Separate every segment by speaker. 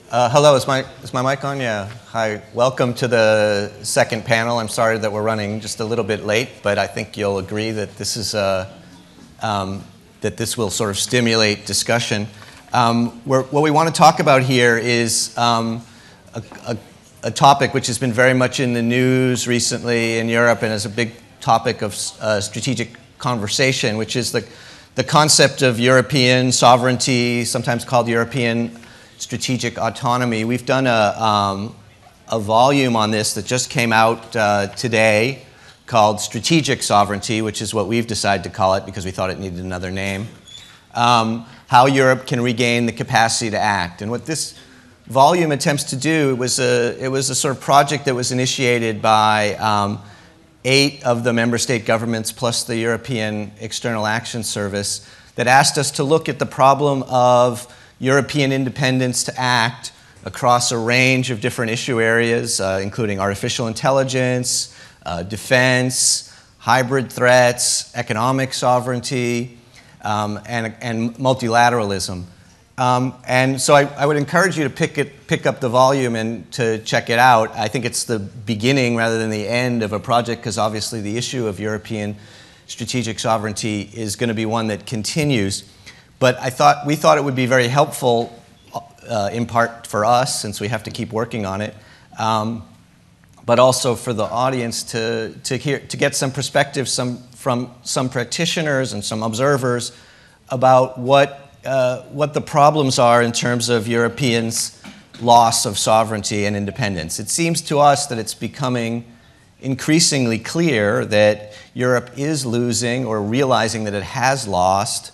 Speaker 1: Hello, is my mic on? Yeah. Hi, welcome to the second panel. I'm sorry that we're running just a little bit late, but I think you'll agree that this is that this will sort of stimulate discussion. What we want to talk about here is a topic which has been very much in the news recently in Europe and is a big topic of strategic conversation, which is the concept of European sovereignty, sometimes called European strategic autonomy. We've done a volume on this that just came out today called Strategic Sovereignty, which is what we've decided to call it because we thought it needed another name. How Europe can regain the capacity to act. And what this volume attempts to do, it was a sort of project that was initiated by 8 of the member state governments plus the European External Action Service that asked us to look at the problem of European independence to act across a range of different issue areas, including artificial intelligence, defense, hybrid threats, economic sovereignty, and multilateralism. And so I would encourage you to pick up the volume and to check it out. I think it's the beginning rather than the end of a project because obviously the issue of European strategic sovereignty is going to be one that continues. But we thought it would be very helpful, in part for us, since we have to keep working on it, but also for the audience to get some perspective from some practitioners and some observers about what the problems are in terms of Europeans' loss of sovereignty and independence. It seems to us that it's becoming increasingly clear that Europe is losing or realizing that it has lost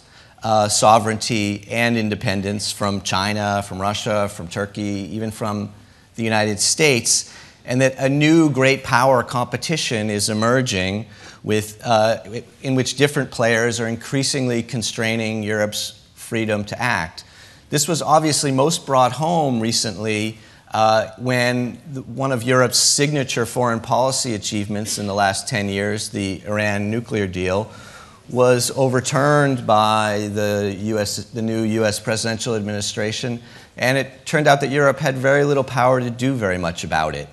Speaker 1: sovereignty and independence from China, from Russia, from Turkey, even from the United States, and that a new great power competition is emerging in which different players are increasingly constraining Europe's freedom to act. This was obviously most brought home recently when one of Europe's signature foreign policy achievements in the last 10 years, the Iran nuclear deal, was overturned by the new U.S. presidential administration, and it turned out that Europe had very little power to do very much about it.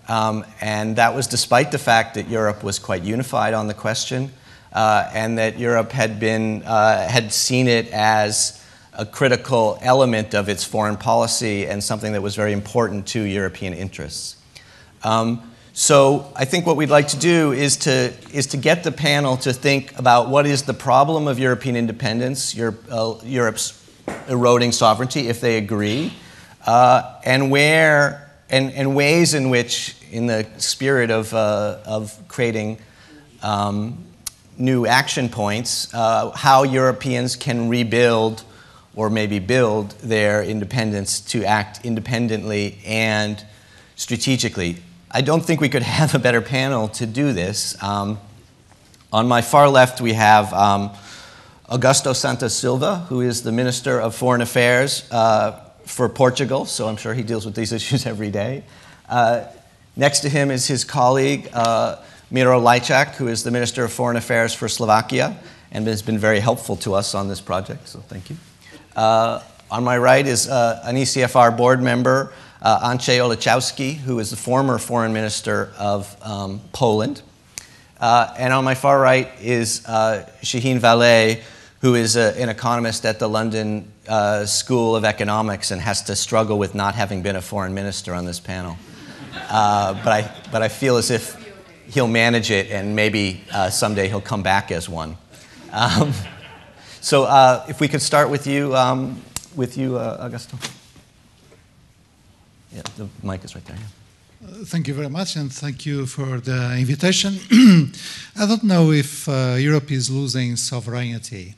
Speaker 1: And that was despite the fact that Europe was quite unified on the question, and that Europe had seen it as a critical element of its foreign policy and something that was very important to European interests. So I think what we'd like to do is to get the panel to think about what is the problem of European independence, Europe's eroding sovereignty, if they agree, and ways in which, in the spirit of creating new action points, how Europeans can rebuild or maybe build their independence to act independently and strategically. I don't think we could have a better panel to do this. On my far left, we have Augusto Santos Silva, who is the Minister of Foreign Affairs for Portugal, so I'm sure he deals with these issues every day. Next to him is his colleague, Miroslav Lajčák, who is the Minister of Foreign Affairs for Slovakia and has been very helpful to us on this project, so thank you. On my right is an ECFR board member, Andrzej Olechowski, who is the former foreign minister of Poland. And on my far right is Shahin Vallée, who is an economist at the London School of Economics and has to struggle with not having been a foreign minister on this panel. But I feel as if he'll manage it and maybe someday he'll come back as one. So if we could start with you, Augusto. Yeah, the mic is right there. Yeah.
Speaker 2: Thank you very much, and thank you for the invitation. I don't know if Europe is losing sovereignty.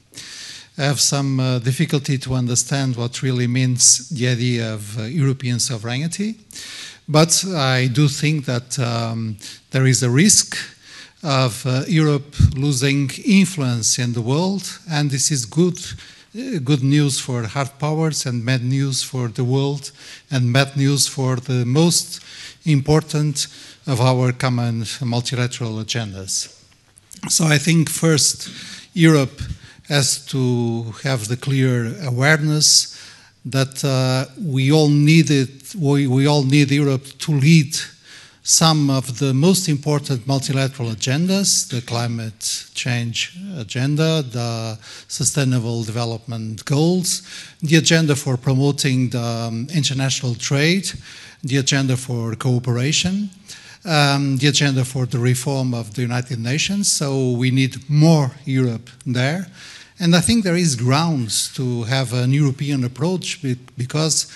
Speaker 2: I have some difficulty to understand what really means the idea of European sovereignty, but I do think that there is a risk of Europe losing influence in the world, and this is good news for hard powers and bad news for the world and bad news for the most important of our common multilateral agendas. So I think first Europe has to have the clear awareness that we all need Europe to lead some of the most important multilateral agendas, the climate change agenda, the sustainable development goals, the agenda for promoting the international trade, the agenda for cooperation, the agenda for the reform of the United Nations. So we need more Europe there. And I think there is grounds to have an European approach because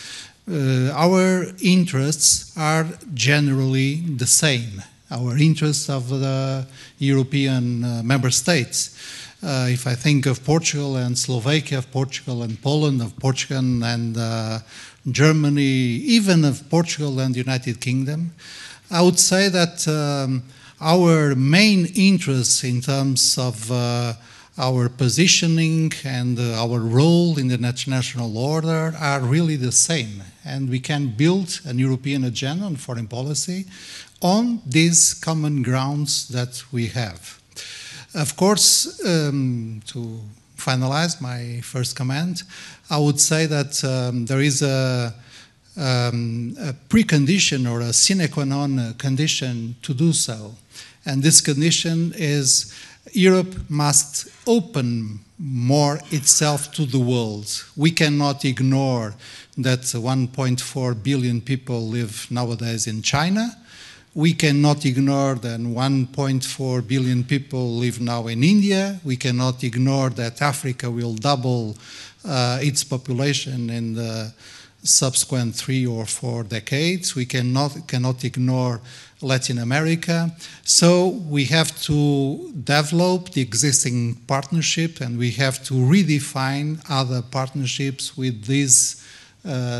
Speaker 2: our interests are generally the same. Our interests of the European member states. If I think of Portugal and Slovakia, of Portugal and Poland, of Portugal and Germany, even of Portugal and the United Kingdom, I would say that our main interests in terms of our positioning and our role in the international order are really the same. And we can build an European agenda on foreign policy on these common grounds that we have. Of course, to finalize my first comment, I would say that there is a precondition or a sine qua non condition to do so. And this condition is Europe must open more itself to the world. We cannot ignore that 1.4 billion people live nowadays in China. We cannot ignore that 1.4 billion people live now in India. We cannot ignore that Africa will double its population in the subsequent 3 or 4 decades. We cannot ignore Latin America. So we have to develop the existing partnership and we have to redefine other partnerships with these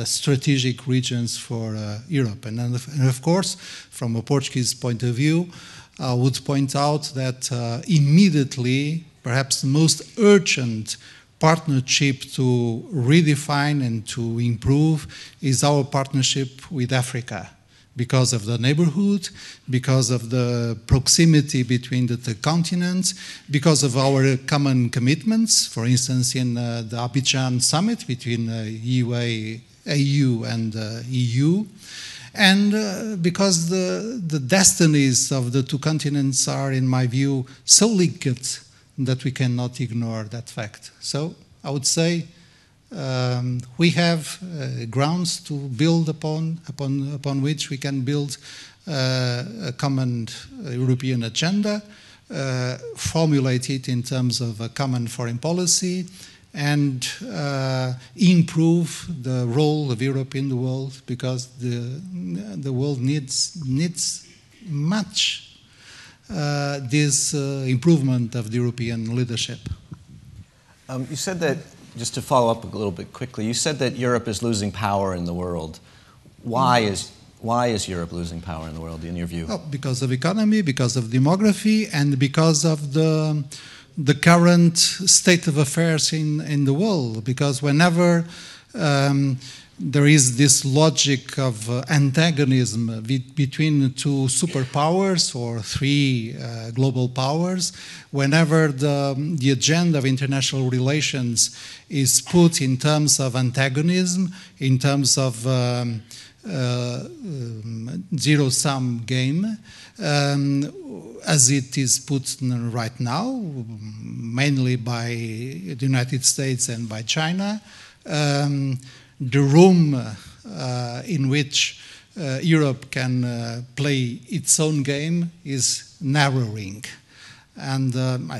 Speaker 2: strategic regions for Europe. And of course, from a Portuguese point of view, I would point out that immediately, perhaps the most urgent partnership to redefine and to improve is our partnership with Africa. Because of the neighborhood, because of the proximity between the two continents, because of our common commitments, for instance, in the Abidjan summit between AU and EU, and because the destinies of the two continents are, in my view, so linked that we cannot ignore that fact. So I would say we have grounds to build upon which we can build a common European agenda, formulate it in terms of a common foreign policy, and improve the role of Europe in the world, because the world needs much this improvement of the European leadership.
Speaker 1: You said that, just to follow up a little bit quickly, you said that Europe is losing power in the world. Why is Europe losing power in the world, in your view?
Speaker 2: Well, because of economy, because of demography, and because of the current state of affairs in the world. Because whenever there is this logic of antagonism between two superpowers or three global powers, whenever the agenda of international relations is put in terms of antagonism, in terms of zero-sum game, as it is put right now, mainly by the United States and by China, the room in which Europe can play its own game is narrowing. And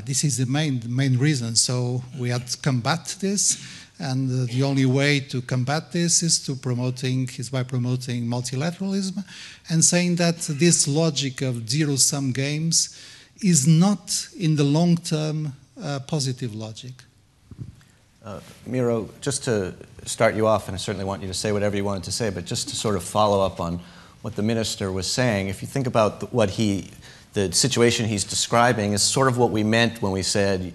Speaker 2: this is the main reason. So we have to combat this. And the only way to combat this is by promoting multilateralism and saying that this logic of zero-sum games is not, in the long term, a positive logic.
Speaker 1: Miro, just to start you off, and I certainly want you to say whatever you wanted to say, but just to sort of follow up on what the minister was saying, if you think about the situation he's describing is sort of what we meant when we said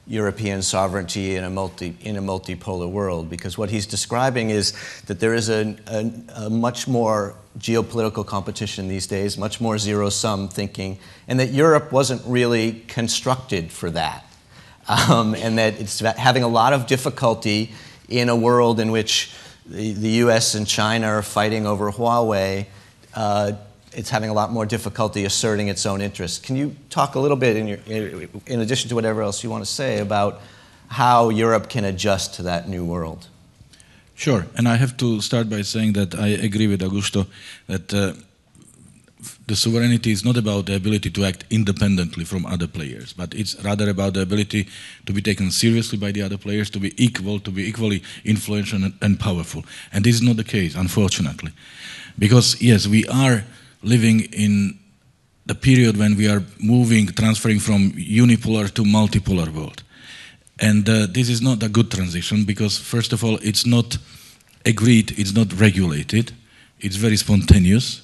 Speaker 1: European sovereignty in a multipolar world, because what he's describing is that there is a much more geopolitical competition these days, much more zero-sum thinking, and that Europe wasn't really constructed for that. And that it's having a lot of difficulty in a world in which the US and China are fighting over Huawei, it's having a lot more difficulty asserting its own interests. Can you talk a little bit, in addition to whatever else you want to say, about how Europe can adjust to that new world?
Speaker 3: Sure, and I have to start by saying that I agree with Augusto that the sovereignty is not about the ability to act independently from other players, but it's rather about the ability to be taken seriously by the other players, to be equal, to be equally influential and powerful. And this is not the case, unfortunately. Because, yes, we are living in the period when we are transferring from unipolar to multipolar world. And this is not a good transition because, first of all, it's not agreed, it's not regulated, it's very spontaneous.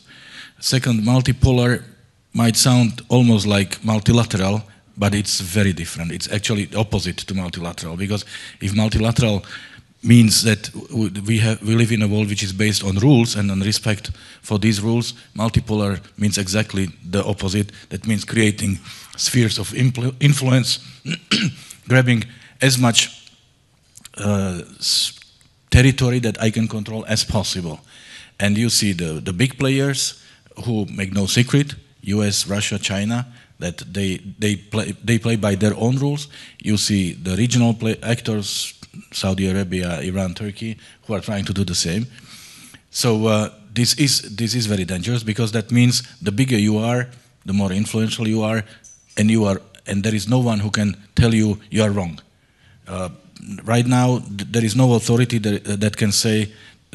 Speaker 3: Second, multipolar might sound almost like multilateral, but it's very different. It's actually opposite to multilateral, because if multilateral means that we live in a world which is based on rules and on respect for these rules, multipolar means exactly the opposite. That means creating spheres of influence, grabbing as much territory that I can control as possible. And you see the big players who make no secret, US, Russia, China, that they play by their own rules. You see the regional actors, Saudi Arabia, Iran, Turkey, who are trying to do the same. So this is very dangerous, because that means the bigger you are, the more influential you are, and there is no one who can tell you you are wrong. Right now, there is no authority that can say,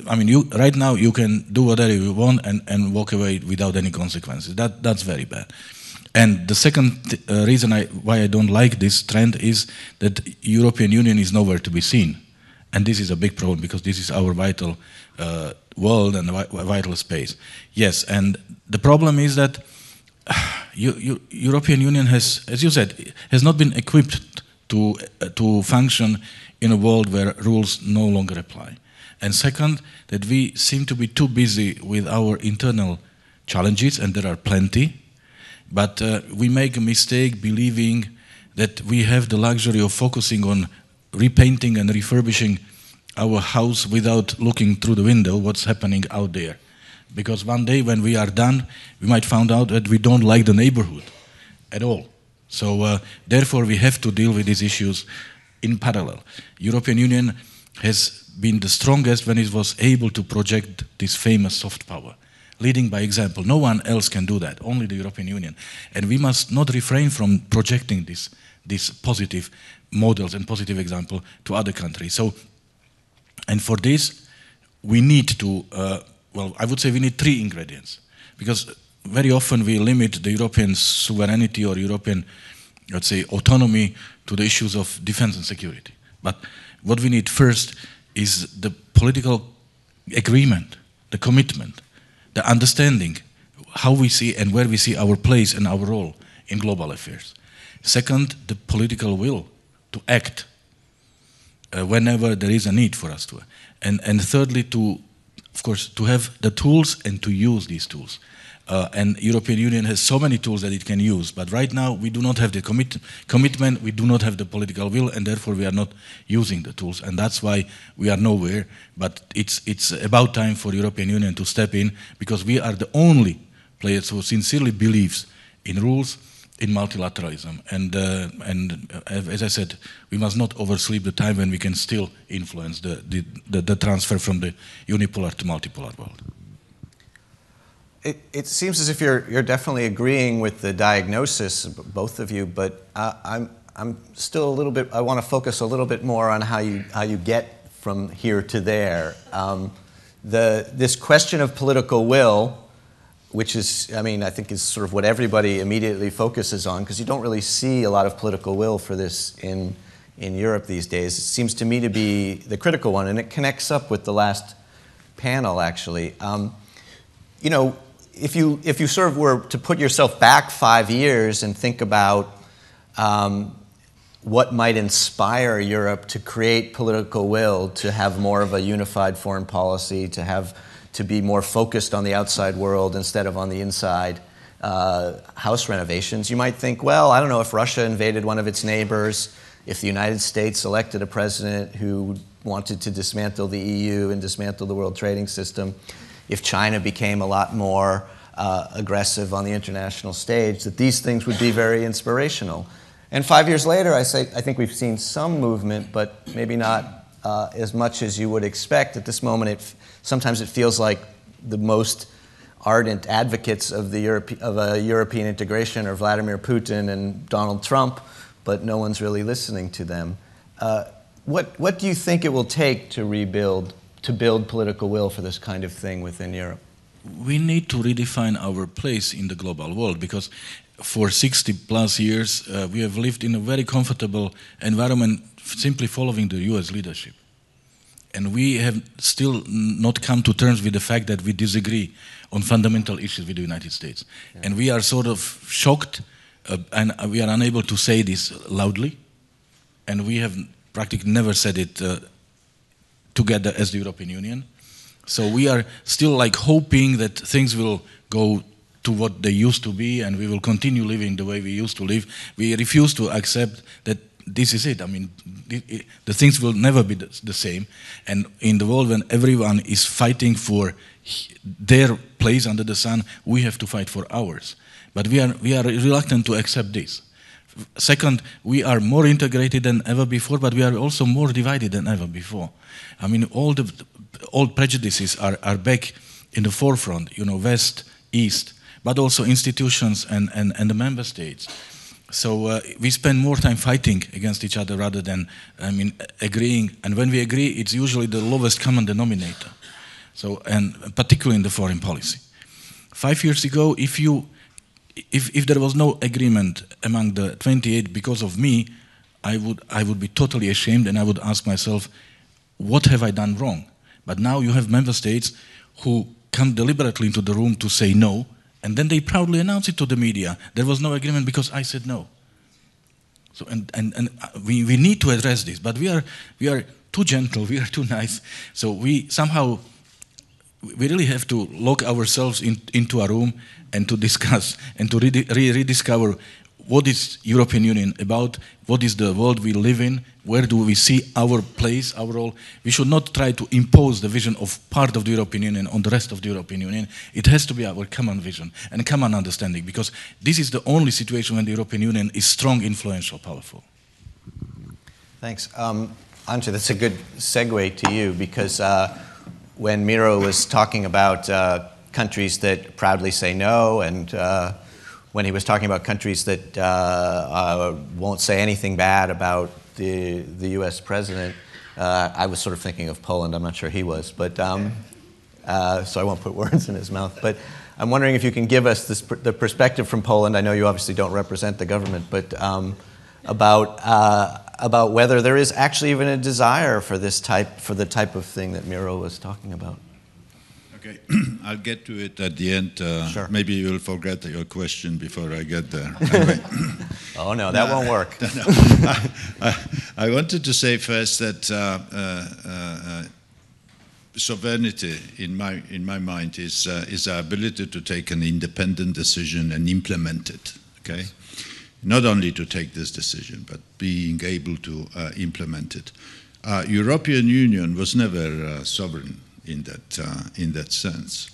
Speaker 3: I mean, right now you can do whatever you want and walk away without any consequences. That's very bad. And the second reason why I don't like this trend is that European Union is nowhere to be seen. And this is a big problem, because this is our vital world and vital space. Yes, and the problem is that European Union has, as you said, has not been equipped to function in a world where rules no longer apply. And second, that we seem to be too busy with our internal challenges, and there are plenty, but we make a mistake believing that we have the luxury of focusing on repainting and refurbishing our house without looking through the window what's happening out there. Because one day when we are done, we might find out that we don't like the neighborhood at all. So therefore we have to deal with these issues in parallel. European Union has been the strongest when it was able to project this famous soft power, leading by example. No one else can do that, only the European Union. And we must not refrain from projecting these positive models and positive example to other countries. So, and for this, we need to, well, I would say we need three ingredients, because very often we limit the European sovereignty or European, let's say, autonomy to the issues of defense and security. But what we need first is the political agreement, the commitment, the understanding, how we see and where we see our place and our role in global affairs. Second, the political will to act whenever there is a need for us to. And thirdly, of course, to have the tools and to use these tools. And European Union has so many tools that it can use, but right now we do not have the commitment, we do not have the political will, and therefore we are not using the tools, and that's why we are nowhere. But it's about time for European Union to step in, because we are the only players who sincerely believes in rules, in multilateralism, and as I said, we must not oversleep the time when we can still influence the transfer from the unipolar to multipolar world.
Speaker 1: It seems as if you're definitely agreeing with the diagnosis, both of you, but I'm still a little bit, I want to focus a little bit more on how you get from here to there. This question of political will, which is, I mean, I think is sort of what everybody immediately focuses on, because you don't really see a lot of political will for this in Europe these days. It seems to me to be the critical one, and it connects up with the last panel, actually. You know, if you sort of were to put yourself back 5 years and think about what might inspire Europe to create political will, to have more of a unified foreign policy, to be more focused on the outside world instead of on the inside, house renovations, you might think, well, I don't know, if Russia invaded one of its neighbors, if the United States elected a president who wanted to dismantle the EU and dismantle the world trading system, if China became a lot more aggressive on the international stage, that these things would be very inspirational. And 5 years later, I think we've seen some movement, but maybe not as much as you would expect. At this moment, sometimes it feels like the most ardent advocates of European integration are Vladimir Putin and Donald Trump, but no one's really listening to them. What do you think it will take to build political will for this kind of thing within Europe?
Speaker 3: We need to redefine our place in the global world, because for 60 plus years we have lived in a very comfortable environment simply following the US leadership. And we have still not come to terms with the fact that we disagree on fundamental issues with the United States. Yeah. And we are sort of shocked and we are unable to say this loudly. And we have practically never said it together as the European Union. So we are still like hoping that things will go to what they used to be and we will continue living the way we used to live. We refuse to accept that this is it. I mean, the things will never be the same. And in the world when everyone is fighting for their place under the sun, we have to fight for ours. But we are reluctant to accept this. Second, we are more integrated than ever before, but we are also more divided than ever before. I mean, all the old prejudices are back in the forefront, West, East, but also institutions and the member states. So we spend more time fighting against each other rather than, agreeing. And when we agree, it's usually the lowest common denominator. So, and particularly in the foreign policy. 5 years ago, if there was no agreement among the 28 because of me, I would be totally ashamed and I would ask myself, what have I done wrong? But now you have member states who come deliberately into the room to say no, and then they proudly announce it to the media. There was no agreement because I said no. So and we need to address this, but we are too gentle, we are too nice. So we really have to lock ourselves into a room and to discuss and to rediscover what is European Union about, what is the world we live in, where do we see our place, our role. We should not try to impose the vision of part of the European Union on the rest of the European Union. It has to be our common vision and common understanding, because this is the only situation when the European Union is strong, influential, powerful.
Speaker 1: Thanks. Andrzej, that's a good segue to you, because when Miro was talking about countries that proudly say no, and when he was talking about countries that won't say anything bad about the U.S. president, I was sort of thinking of Poland. I'm not sure he was, but so I won't put words in his mouth. But I'm wondering if you can give us the perspective from Poland. I know you obviously don't represent the government, but about whether there is actually even a desire for the type of thing that Miro was talking about.
Speaker 4: Okay, I'll get to it at the end.
Speaker 1: Sure.
Speaker 4: Maybe you'll forget your question before I get there. Anyway.
Speaker 1: Oh no, that won't work.
Speaker 4: No. I wanted to say first that sovereignty, in my mind, is the ability to take an independent decision and implement it. Okay, not only to take this decision, but being able to implement it. European Union was never sovereign in that sense.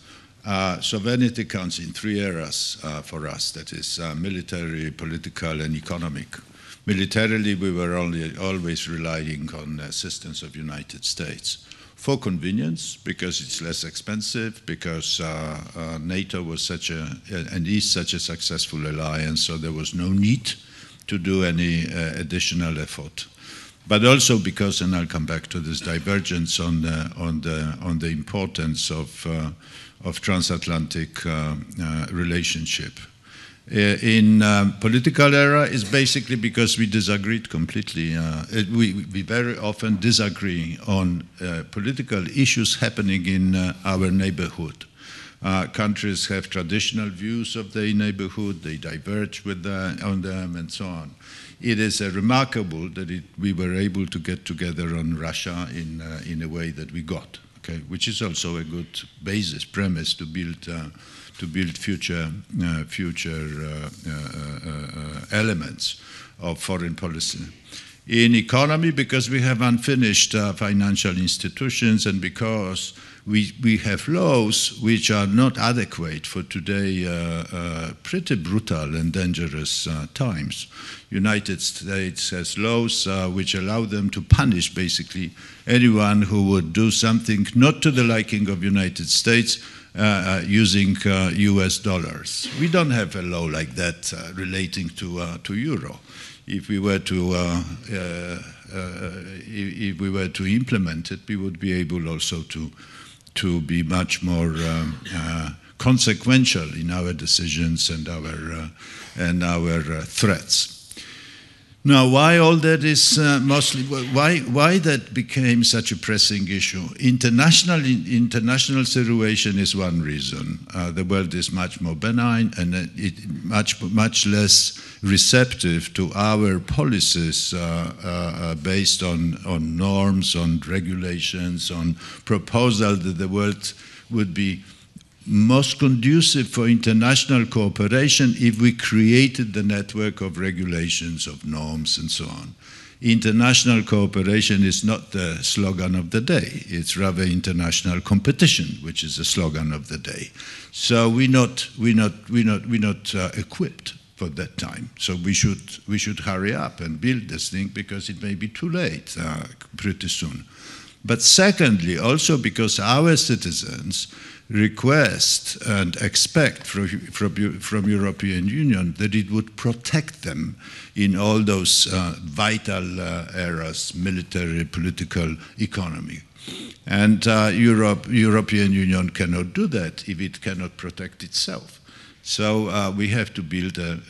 Speaker 4: Sovereignty counts in three areas for us, that is military, political, and economic. Militarily, we were always relying on assistance of United States for convenience, because it's less expensive, because NATO was and is such a successful alliance, so there was no need to do any additional effort. But also because, and I'll come back to this divergence on the importance of transatlantic relationship. In political era, it's basically because we disagreed completely. We very often disagree on political issues happening in our neighborhood. Countries have traditional views of their neighborhood, they diverge on them, and so on. It is remarkable that we were able to get together on Russia in a way that we got, okay, which is also a good premise to build future elements of foreign policy. In economy, because we have unfinished financial institutions and because we have laws which are not adequate for today pretty brutal and dangerous times. United States has laws which allow them to punish basically anyone who would do something not to the liking of United States using US dollars. We don't have a law like that relating to euro. If we were to implement it, we would be able also to be much more consequential in our decisions and our threats. Now, why all that is mostly why that became such a pressing issue? International situation is one reason. The world is much more benign and much less receptive to our policies based on norms, on regulations, on proposal that the world would be most conducive for international cooperation if we created the network of regulations, of norms, and so on. International cooperation is not the slogan of the day. It's rather international competition, which is the slogan of the day. So we're not equipped for that time. So we should hurry up and build this thing because it may be too late pretty soon. But secondly, also because our citizens request and expect from European Union that it would protect them in all those vital areas, military, political, economy. And European Union cannot do that if it cannot protect itself. So we have to build a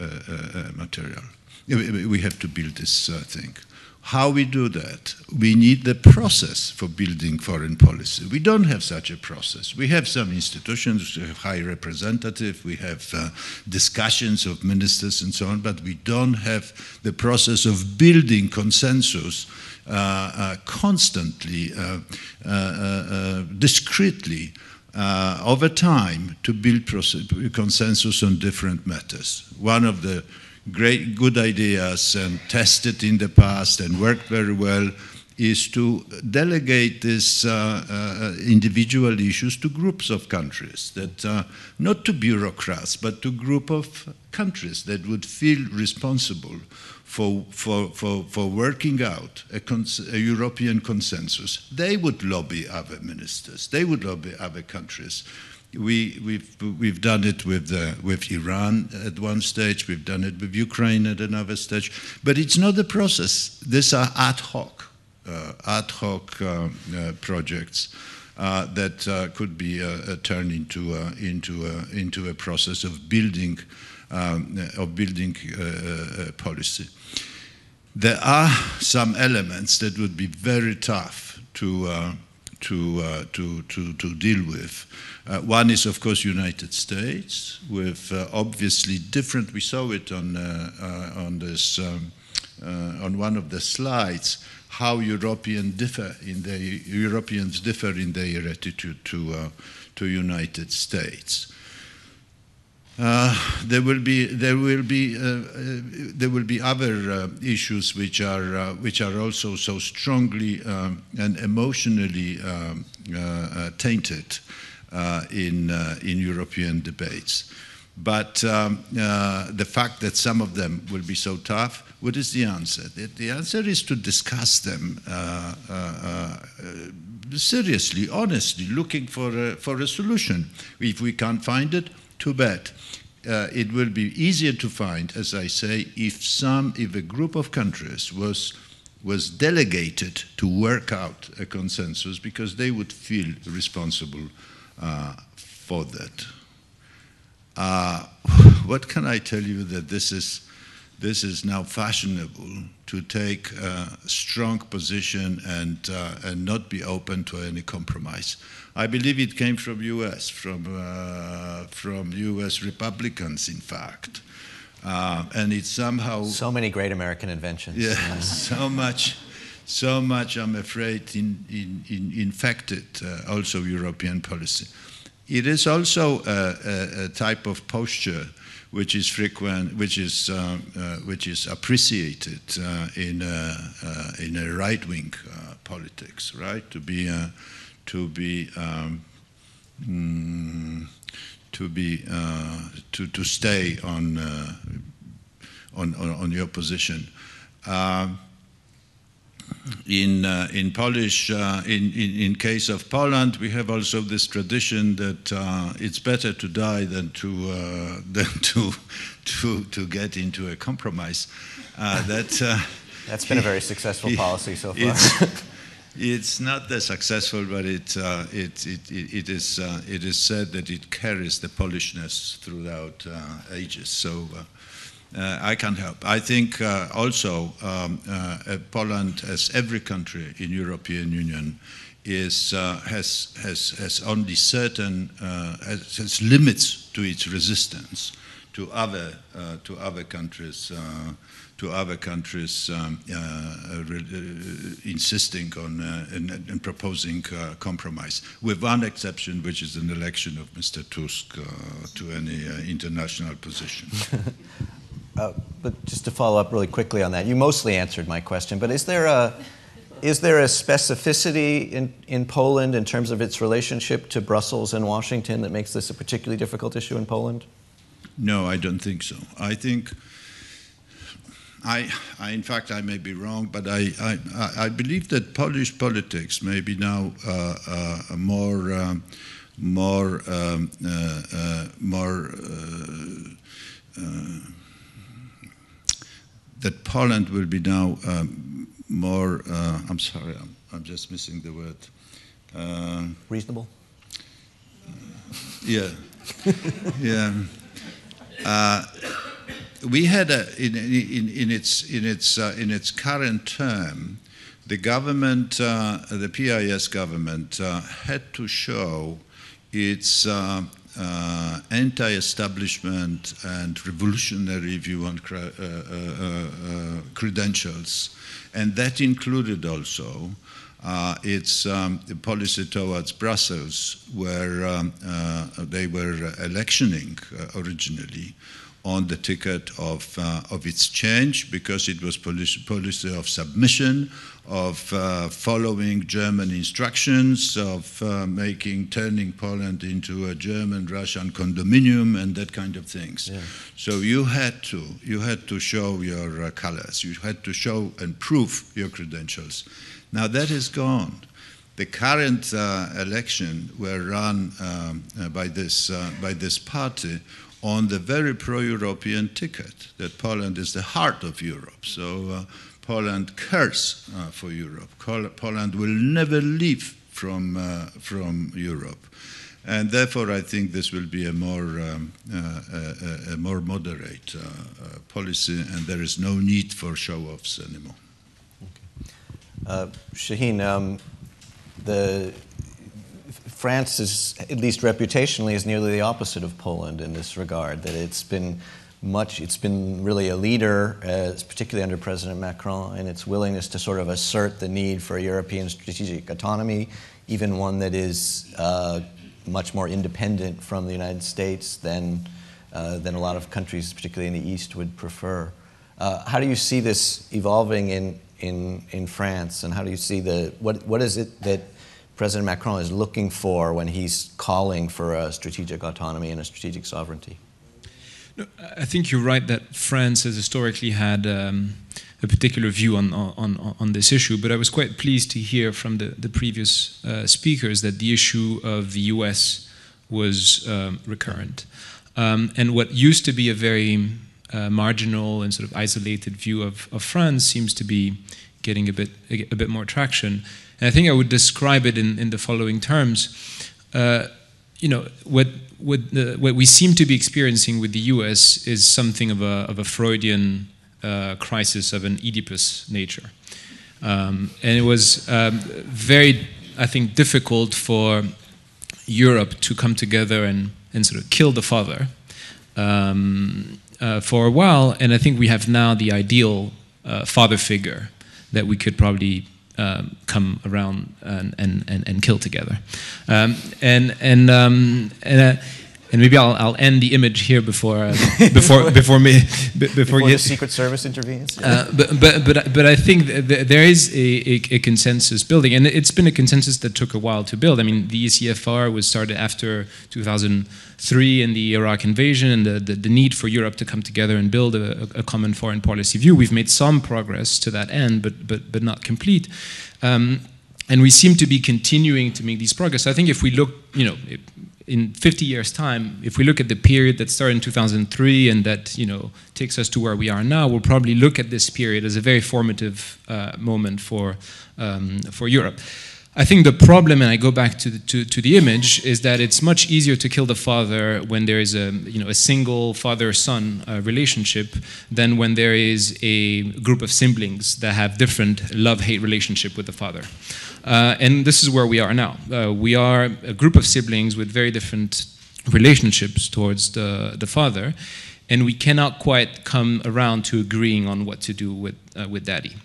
Speaker 4: material. We have to build this thing. How we do that? We need the process for building foreign policy. We don't have such a process. We have some institutions, we have high representative, we have discussions of ministers and so on, but we don't have the process of building consensus constantly, discreetly, over time to build consensus on different matters. One of the good ideas and tested in the past and worked very well is to delegate these individual issues to groups of countries, that not to bureaucrats, but to group of countries that would feel responsible for working out a European consensus. They would lobby other ministers. They would lobby other countries. We've done it with Iran at one stage. We've done it with Ukraine at another stage. But it's not a process. These are ad hoc projects that could be turned into a process of building policy. There are some elements that would be very tough to deal with. One is, of course, United States, with obviously different. We saw it on one of the slides, how Europeans differ in their attitude to United States. There will be other issues which are also so strongly and emotionally tainted in European debates. But the fact that some of them will be so tough, what is the answer? The answer is to discuss them seriously, honestly, looking for a solution. If we can't find it, too bad. It will be easier to find, as I say, if a group of countries was delegated to work out a consensus, because they would feel responsible for that. What can I tell you? That this is now fashionable to take a strong position and not be open to any compromise. I believe it came from U.S., from U.S. Republicans, in fact, and it's somehow
Speaker 1: so many great American inventions.
Speaker 4: Yeah, so much. I'm afraid infected also European policy. It is also a type of posture which is frequent, which is appreciated in a right-wing politics, right? To stay on your position. In Polish, in case of Poland, we have also this tradition that it's better to die than to get into a compromise.
Speaker 1: That's been a very successful policy so far.
Speaker 4: It's not that successful, but it is said that it carries the Polishness throughout ages. So I can't help. I think also Poland, as every country in European Union, has only certain has limits to its resistance to other countries. Insisting on and proposing compromise, with one exception, which is an election of Mr. Tusk to any international position.
Speaker 1: But just to follow up really quickly on that, you mostly answered my question, but is there a specificity in Poland in terms of its relationship to Brussels and Washington that makes this a particularly difficult issue in Poland?
Speaker 4: No, I don't think so. I think, in fact, I may be wrong, but I believe that Polish politics may be now that Poland will be now more. I'm sorry, I'm just missing the word.
Speaker 1: Reasonable.
Speaker 4: Yeah, yeah. We had in its current term, the government, the PIS government, had to show its anti-establishment and revolutionary, if you want, credentials, and that included also its policy towards Brussels, where they were electioning originally on the ticket of its change, because it was policy of submission, of following German instructions, of turning Poland into a German-Russian condominium and that kind of things. Yeah. So you had to show your colors. You had to show and prove your credentials. Now that is gone. The current election were run by this party on the very pro-European ticket, that Poland is the heart of Europe. So Poland cares for Europe. Poland will never leave from Europe. And therefore, I think this will be a more moderate policy, and there is no need for show-offs anymore.
Speaker 1: Okay. Shahin, France is, at least reputationally, is nearly the opposite of Poland in this regard, that it's been really a leader, particularly under President Macron, in its willingness to sort of assert the need for European strategic autonomy, even one that is much more independent from the United States than a lot of countries, particularly in the East, would prefer. How do you see this evolving in France, and how do you see what is it that President Macron is looking for when he's calling for a strategic autonomy and a strategic sovereignty?
Speaker 5: No, I think you're right that France has historically had a particular view on this issue, but I was quite pleased to hear from the previous speakers that the issue of the US was recurrent. And what used to be a very marginal and sort of isolated view of France seems to be getting a bit more traction. And I think I would describe it in the following terms. What we seem to be experiencing with the US is something of a Freudian crisis of an Oedipus nature. And it was very, I think, difficult for Europe to come together and sort of kill the father for a while. And I think we have now the ideal father figure that we could probably come around and kill together. And maybe I'll end the image here before
Speaker 1: before the Secret Service intervenes.
Speaker 5: But I think there is a consensus building, and it's been a consensus that took a while to build. I mean, the ECFR was started after 2003 and the Iraq invasion, and the need for Europe to come together and build a common foreign policy view. We've made some progress to that end, but not complete. And we seem to be continuing to make these progress. I think if we look, in 50 years' time, if we look at the period that started in 2003 and that takes us to where we are now, we'll probably look at this period as a very formative moment for Europe. I think the problem, and I go back to the image, is that it's much easier to kill the father when there is a single father-son relationship than when there is a group of siblings that have different love-hate relationship with the father. And this is where we are now. We are a group of siblings with very different relationships towards the father, and we cannot quite come around to agreeing on what to do with daddy.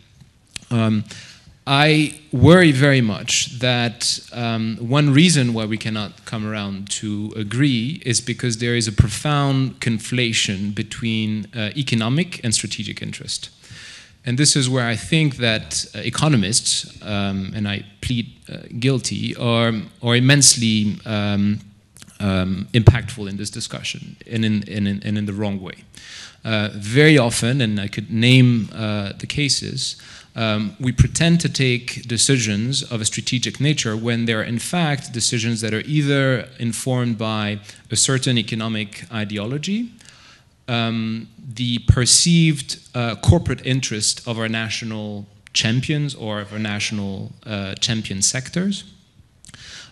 Speaker 5: I worry very much that one reason why we cannot come around to agree is because there is a profound conflation between economic and strategic interest. And this is where I think that economists, and I plead guilty, are immensely impactful in this discussion and in the wrong way. Very often, and I could name the cases, we pretend to take decisions of a strategic nature when they're in fact decisions that are either informed by a certain economic ideology, the perceived corporate interest of our national champions or of our national champion sectors,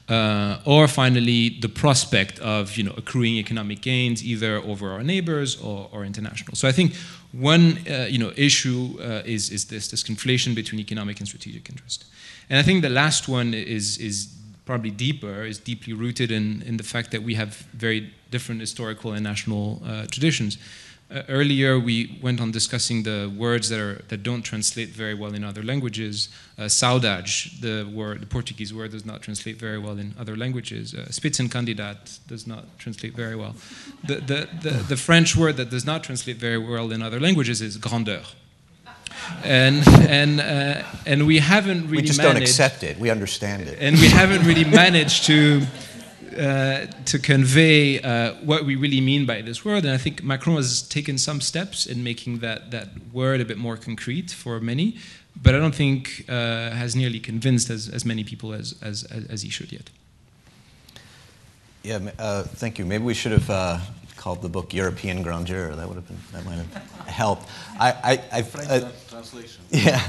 Speaker 5: or finally the prospect of accruing economic gains either over our neighbors or international. So I think one issue is this conflation between economic and strategic interest. And I think the last one is probably deeper, is deeply rooted in the fact that we have very different historical and national traditions. Earlier, we went on discussing the words that don't translate very well in other languages. Saudade, the Portuguese word, does not translate very well in other languages. Spitzenkandidat does not translate very well. The French word that does not translate very well in other languages is grandeur. And we haven't really
Speaker 1: we just don't accept it. We understand it.
Speaker 5: And we haven't really managed to convey what we really mean by this word. And I think Macron has taken some steps in making that word a bit more concrete for many, but I don't think has nearly convinced as many people as he should yet.
Speaker 1: Yeah, thank you. Maybe we should have called the book European Grandeur. That might have helped.
Speaker 3: Translation.
Speaker 1: Yeah,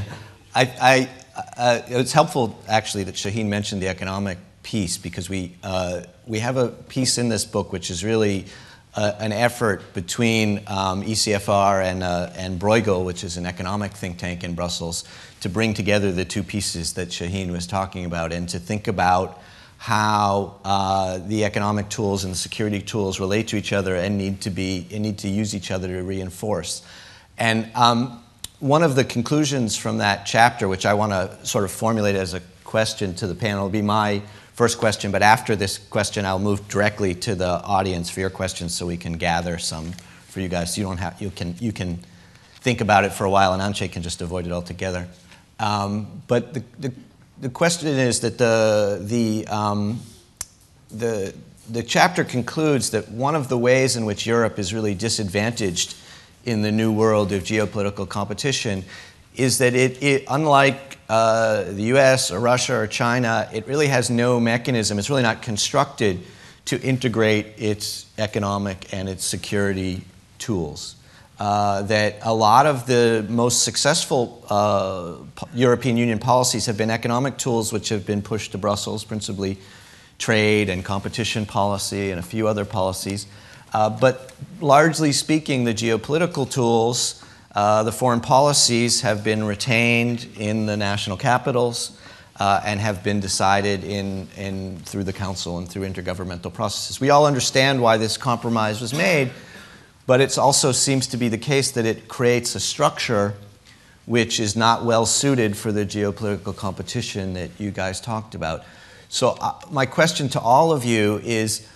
Speaker 1: it's helpful actually that Shahin mentioned the economic piece, because we have a piece in this book which is really an effort between ECFR and Bruegel, which is an economic think tank in Brussels, to bring together the two pieces that Shahin was talking about and to think about how the economic tools and the security tools relate to each other and need to use each other to reinforce. And one of the conclusions from that chapter, which I want to sort of formulate as a question to the panel, will be my first question, but after this question, I'll move directly to the audience for your questions so we can gather some for you guys. So you can think about it for a while, and Andrzej can just avoid it altogether. But the question is that the chapter concludes that one of the ways in which Europe is really disadvantaged in the new world of geopolitical competition is that it unlike the US or Russia or China, it really has no mechanism, it's really not constructed to integrate its economic and its security tools. That a lot of the most successful European Union policies have been economic tools which have been pushed to Brussels, principally trade and competition policy and a few other policies. But largely speaking, the geopolitical tools, the foreign policies have been retained in the national capitals and have been decided through the Council and through intergovernmental processes. We all understand why this compromise was made, but it also seems to be the case that it creates a structure which is not well suited for the geopolitical competition that you guys talked about. So my question to all of you is,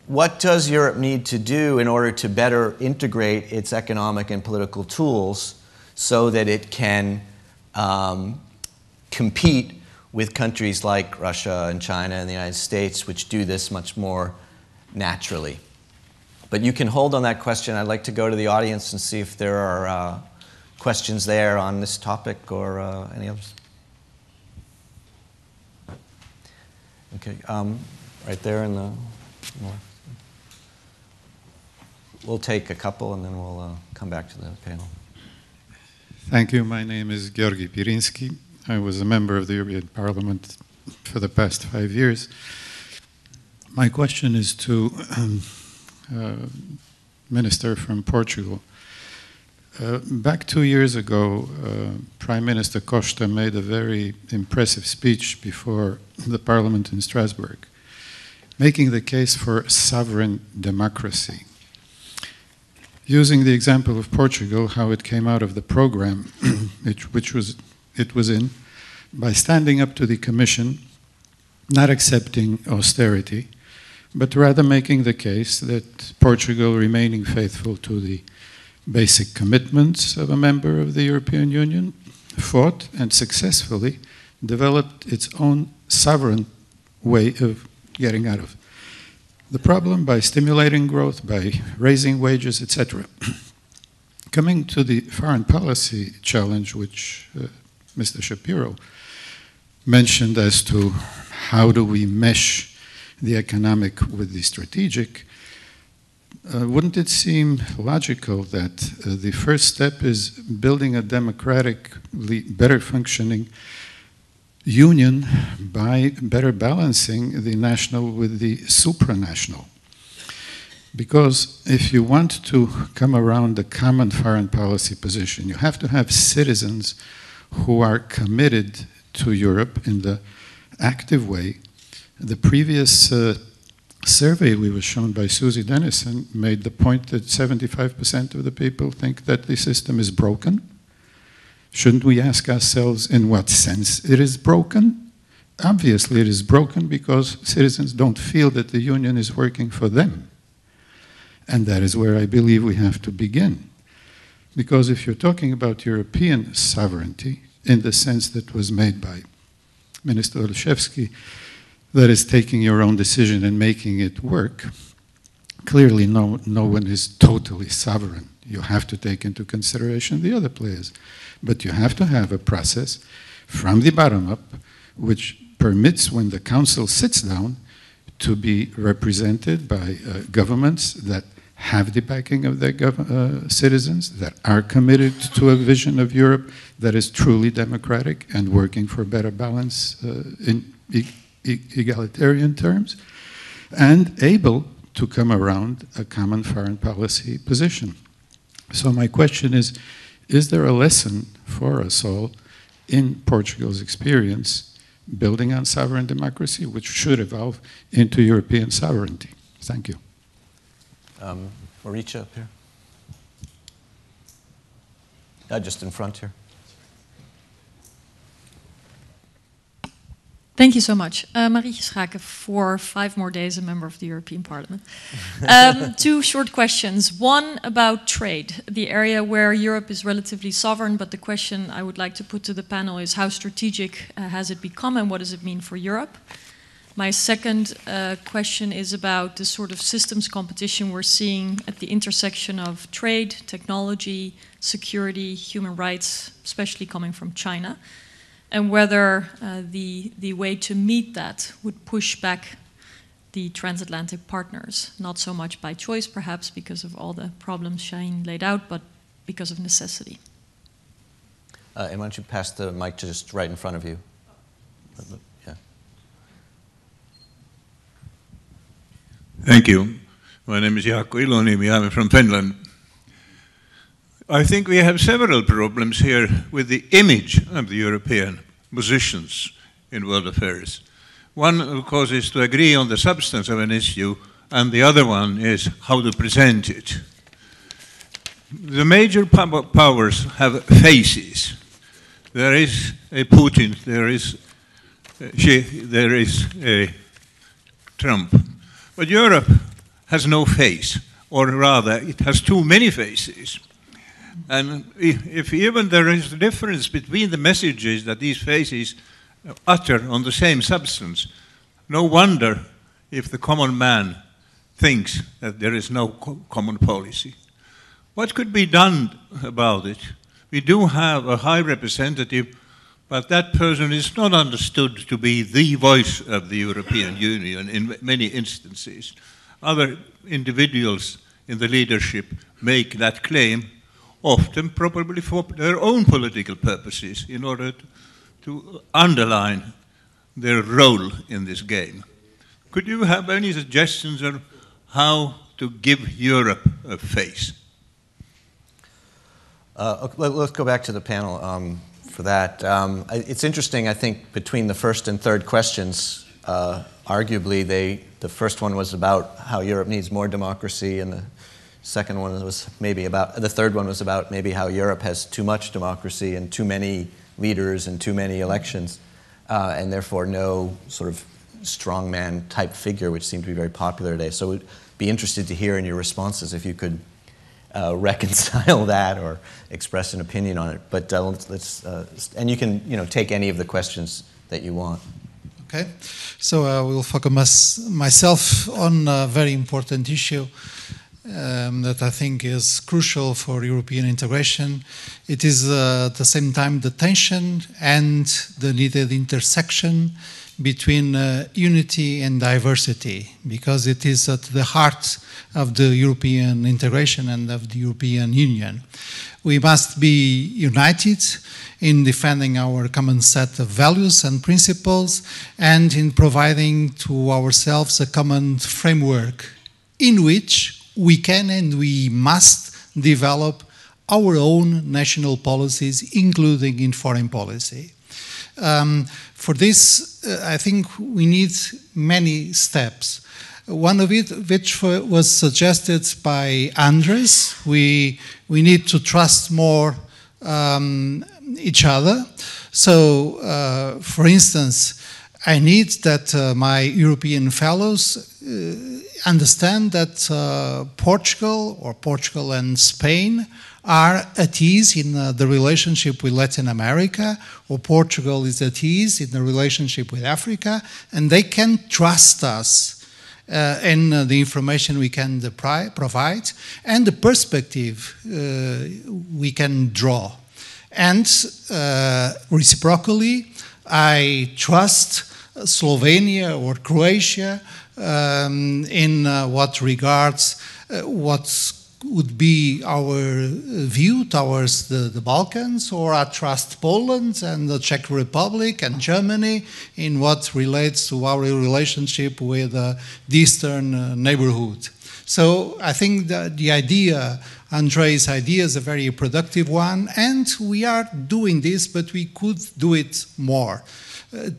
Speaker 1: what does Europe need to do in order to better integrate its economic and political tools so that it can compete with countries like Russia and China and the United States, which do this much more naturally? But you can hold on that question. I'd like to go to the audience and see if there are questions there on this topic or any others. Okay, right there in the north. We'll take a couple and then we'll come back to the panel.
Speaker 6: Thank you. My name is Georgi Pirinsky. I was a member of the European Parliament for the past 5 years. My question is to Minister from Portugal. Back 2 years ago, Prime Minister Costa made a very impressive speech before the Parliament in Strasbourg, making the case for sovereign democracy. Using the example of Portugal, how it came out of the program it was in, by standing up to the Commission, not accepting austerity, but rather making the case that Portugal, remaining faithful to the basic commitments of a member of the European Union, fought and successfully developed its own sovereign way of getting out of the problem by stimulating growth, by raising wages, etc. Coming to the foreign policy challenge, which Mr. Shapiro mentioned as to how do we mesh the economic with the strategic, wouldn't it seem logical that the first step is building a democratically better functioning union by better balancing the national with the supranational? Because if you want to come around a common foreign policy position, you have to have citizens who are committed to Europe in the active way. The previous survey we were shown by Susie Dennison made the point that 75% of the people think that the system is broken. Shouldn't we ask ourselves in what sense it is broken? Obviously it is broken because citizens don't feel that the union is working for them. And that is where I believe we have to begin. Because if you're talking about European sovereignty, in the sense that was made by Minister Olechowski, that is taking your own decision and making it work, clearly no one is totally sovereign. You have to take into consideration the other players. But you have to have a process from the bottom up which permits, when the council sits down, to be represented by governments that have the backing of their citizens, that are committed to a vision of Europe that is truly democratic and working for better balance in egalitarian terms, and able to come around a common foreign policy position. So my question is there a lesson for us all in Portugal's experience building on sovereign democracy, which should evolve into European sovereignty? Thank you.
Speaker 1: Maricha up here. Just in front here.
Speaker 7: Thank you so much. Marietje Schaken, for 5 more days a member of the European Parliament. 2 short questions. One about trade, the area where Europe is relatively sovereign, but the question I would like to put to the panel is how strategic has it become and what does it mean for Europe? My second question is about the sort of systems competition we're seeing at the intersection of trade, technology, security, human rights, especially coming from China, and whether the way to meet that would push back the transatlantic partners, not so much by choice perhaps because of all the problems Shahin laid out, but because of necessity.
Speaker 1: And why don't you pass the mic to just right in front of you? Yeah.
Speaker 8: Thank you. My name is Jaakko Iloniemi. I'm from Finland. I think we have several problems here with the image of the European positions in world affairs. One, of course, is to agree on the substance of an issue, and the other one is how to present it. The major powers have faces. There is a Putin, there is a Trump. But Europe has no face, or rather, it has too many faces. And if even there is a difference between the messages that these faces utter on the same substance, no wonder if the common man thinks that there is no common policy. What could be done about it? We do have a high representative, but that person is not understood to be the voice of the European Union in many instances. Other individuals in the leadership make that claim, often probably for their own political purposes, in order to underline their role in this game. Could you have any suggestions on how to give Europe a face?
Speaker 1: Let's go back to the panel for that. It's interesting, I think, between the first and third questions, arguably the first one was about how Europe needs more democracy, and the second one was maybe about, the third one was about maybe how Europe has too much democracy and too many leaders and too many elections, and therefore no sort of strongman type figure, which seemed to be very popular today. So we'd be interested to hear in your responses if you could reconcile that or express an opinion on it. But and you can take any of the questions that you want.
Speaker 2: Okay, so I will focus myself on a very important issue that I think is crucial for European integration. It is at the same time the tension and the needed intersection between unity and diversity, because it is at the heart of the European integration and of the European Union. We must be united in defending our common set of values and principles, and in providing to ourselves a common framework in which we can and we must develop our own national policies, including in foreign policy. For this, I think we need many steps. One of it, which was suggested by Andrzej, we need to trust more each other. So, for instance, I need that my European fellows understand that Portugal and Spain are at ease in the relationship with Latin America, or Portugal is at ease in the relationship with Africa, and they can trust us in the information we can provide and the perspective we can draw. And reciprocally, I trust Slovenia or Croatia in what regards what would be our view towards the Balkans, or I trust Poland and the Czech Republic and Germany in what relates to our relationship with the Eastern neighborhood. So I think that the idea, Andrzej's idea, is a very productive one, and we are doing this, but we could do it more.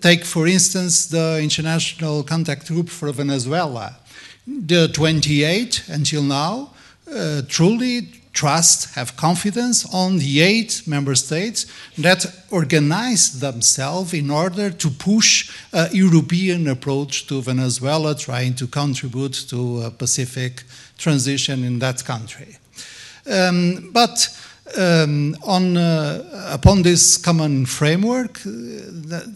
Speaker 2: Take, for instance, the International Contact Group for Venezuela. The 28 until now truly trust, have confidence on the 8 member states that organize themselves in order to push a European approach to Venezuela, trying to contribute to a Pacific transition in that country. Upon this common framework, the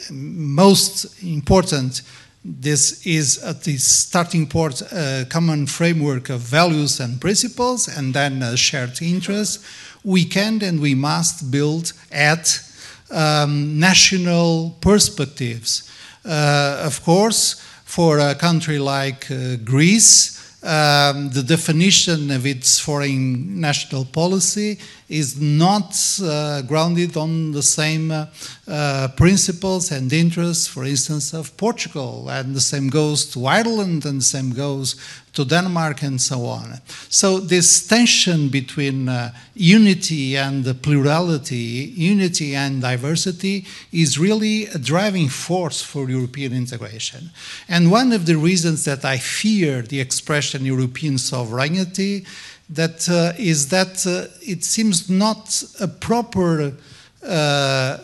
Speaker 2: most important, this is at the starting point a common framework of values and principles, and then a shared interest. We can and we must build at national perspectives. Of course, for a country like Greece, the definition of its foreign national policy is not grounded on the same principles and interests, for instance, of Portugal, and the same goes to Ireland, and the same goes to Denmark, and so on. So this tension between unity and plurality, unity and diversity, is really a driving force for European integration. And one of the reasons that I fear the expression European sovereignty is that it seems not a proper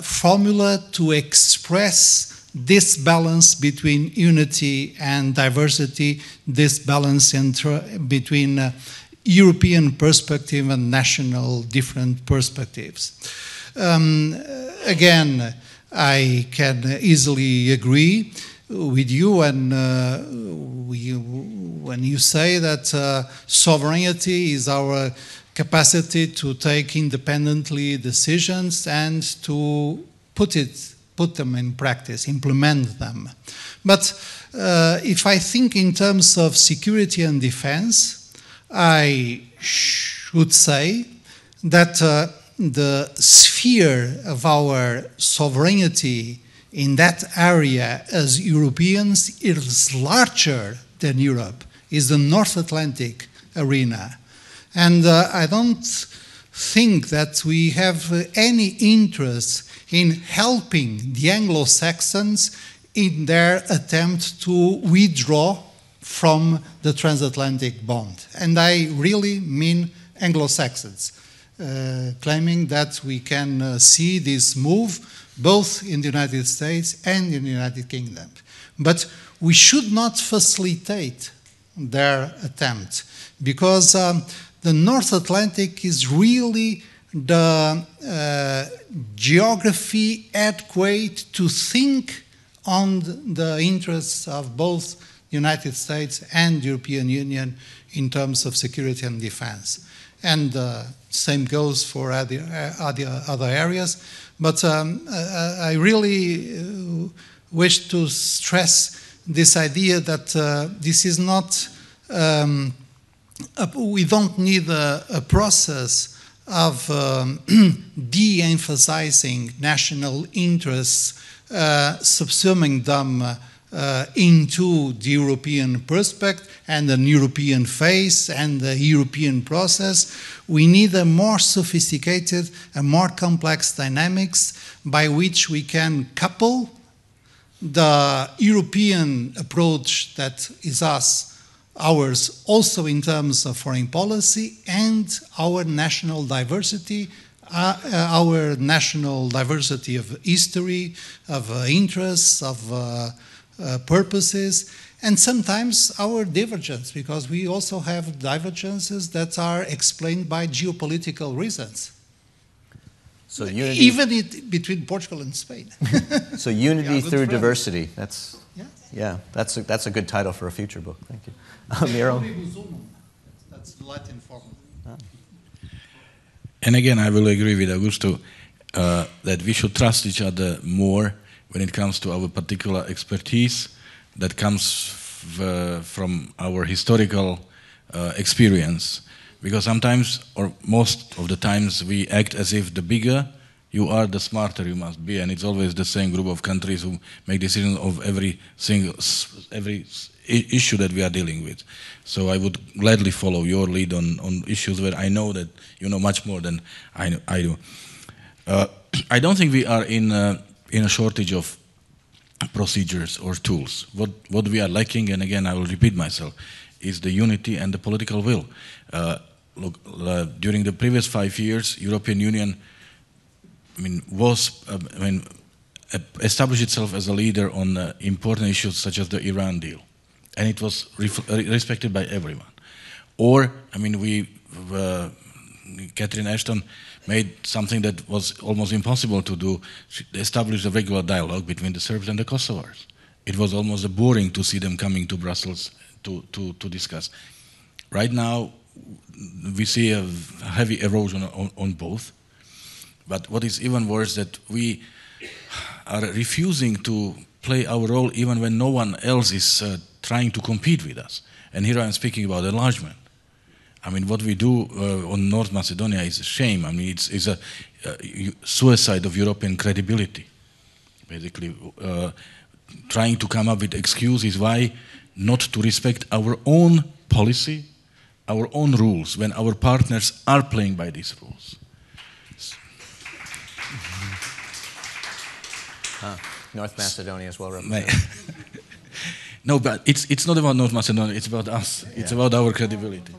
Speaker 2: formula to express this balance between unity and diversity, this balance between European perspective and national different perspectives. Again, I can easily agree with you when you say that sovereignty is our capacity to take independently decisions and to put them in practice, implement them. But if I think in terms of security and defense, I should say that the sphere of our sovereignty in that area as Europeans is larger than Europe, is the North Atlantic arena. And I don't think that we have any interest in helping the Anglo-Saxons in their attempt to withdraw from the transatlantic bond. And I really mean Anglo-Saxons, claiming that we can see this move both in the United States and in the United Kingdom. But we should not facilitate their attempt, because the North Atlantic is really the geography adequate to think on the interests of both the United States and the European Union in terms of security and defense. And same goes for other areas. But I really wish to stress this idea that this is not, we don't need a process of de-emphasizing national interests, subsuming them into the European perspective and an European face and the European process. We need a more sophisticated and more complex dynamics by which we can couple the European approach that is ours also in terms of foreign policy and our national diversity, of history, of interests, of purposes, and sometimes our divergence, because we also have divergences that are explained by geopolitical reasons.
Speaker 1: So unity,
Speaker 2: even between Portugal and Spain.
Speaker 1: So unity through
Speaker 2: friends.
Speaker 1: Diversity. That's
Speaker 2: yes.
Speaker 1: That's a good title for a future book. Thank you, Miro.
Speaker 2: That's the Latin form.
Speaker 3: And again, I will agree with Augusto that we should trust each other more when it comes to our particular expertise that comes from our historical experience. Because sometimes, or most of the times, we act as if the bigger you are, the smarter you must be, and it's always the same group of countries who make decisions of every issue that we are dealing with. So I would gladly follow your lead on issues where I know that you know much more than I do. I don't think we are in a shortage of procedures or tools. What we are lacking, and again I will repeat myself, is the unity and the political will. During the previous 5 years, European Union, established itself as a leader on important issues such as the Iran deal, and it was respected by everyone. Or, Catherine Ashton made something that was almost impossible to do. She established a regular dialogue between the Serbs and the Kosovars. It was almost boring to see them coming to Brussels to discuss. Right now, we see a heavy erosion on both. But what is even worse, that we are refusing to play our role even when no one else is trying to compete with us. And here I am speaking about enlargement. What we do on North Macedonia is a shame. It's a suicide of European credibility. Basically, trying to come up with excuses why not to respect our own policy, our own rules, when our partners are playing by these rules.
Speaker 1: North Macedonia is well represented.
Speaker 3: No, but it's not about North Macedonia, it's about us. Yeah. It's about our credibility.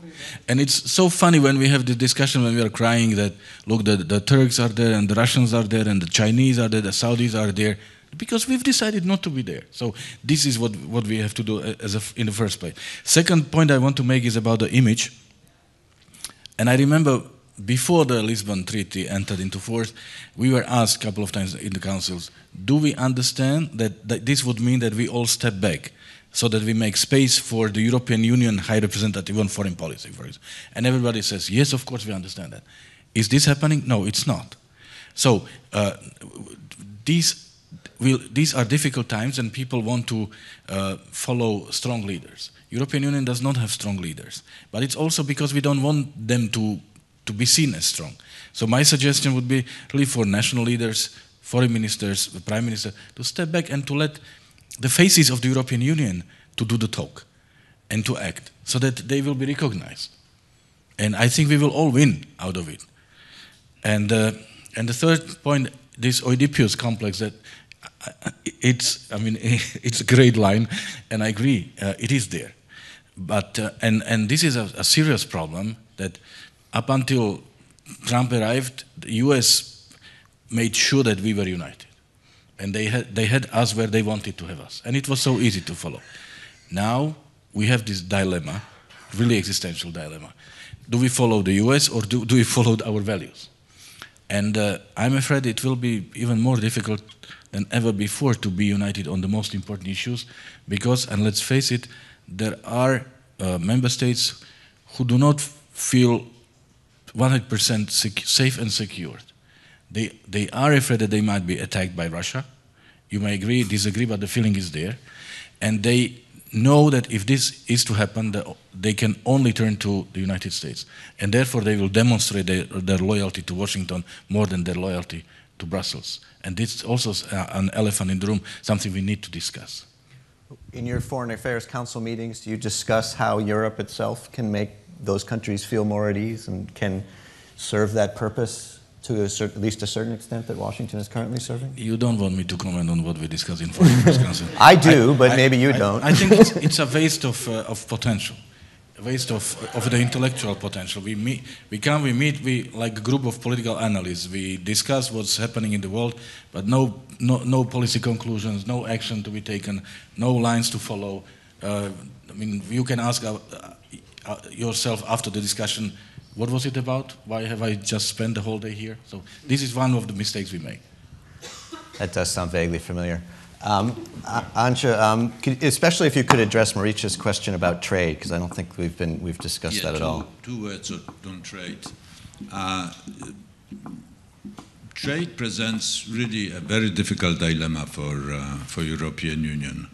Speaker 3: And it's so funny when we have this discussion, when we are crying that, look, the Turks are there, and the Russians are there, and the Chinese are there, the Saudis are there. because we've decided not to be there. So this is what we have to do in the first place. Second point I want to make is about the image. And I remember before the Lisbon Treaty entered into force, we were asked a couple of times in the councils, do we understand that this would mean that we all step back so that we make space for the European Union High Representative on Foreign Policy, for example? And everybody says, yes, of course we understand that. Is this happening? No, it's not. So these are difficult times and people want to follow strong leaders. European Union does not have strong leaders, but it's also because we don't want them to be seen as strong. So my suggestion would be really for national leaders, foreign ministers, the prime minister, to step back and to let the faces of the European Union to do the talk and to act so that they will be recognized. And I think we will all win out of it. And the third point, this Oedipus complex, that it's a great line, and I agree, it is there. But and this is a serious problem that up until Trump arrived, the US made sure that we were united. And they had us where they wanted to have us. And it was so easy to follow. Now we have this dilemma, really existential dilemma. Do we follow the US or do we follow our values? And I'm afraid it will be even more difficult than ever before to be united on the most important issues because, and let's face it, there are member states who do not feel 100% safe and secured. They are afraid that they might be attacked by Russia. You may agree, disagree, but the feeling is there. And they know that if this is to happen, they can only turn to the United States. And therefore they will demonstrate their loyalty to Washington more than their loyalty to Brussels. And this is also an elephant in the room, something we need to discuss.
Speaker 1: In your Foreign Affairs Council meetings, do you discuss how Europe itself can make those countries feel more at ease and can serve that purpose to at least a certain extent that Washington is currently serving?
Speaker 3: You don't want me to comment on what we discuss in Foreign Affairs Council.
Speaker 1: I do, but maybe you don't.
Speaker 3: I think it's a waste of potential, a waste of the intellectual potential. We meet like a group of political analysts. We discuss what's happening in the world, but no policy conclusions, no action to be taken, no lines to follow. You can ask yourself after the discussion, what was it about? Why have I just spent the whole day here? So this is one of the mistakes we make.
Speaker 1: That does sound vaguely familiar. Anja, especially if you could address Maricha's question about trade, because I don't think we've discussed that at all.
Speaker 4: Two words on trade. Trade presents really a very difficult dilemma for European Union.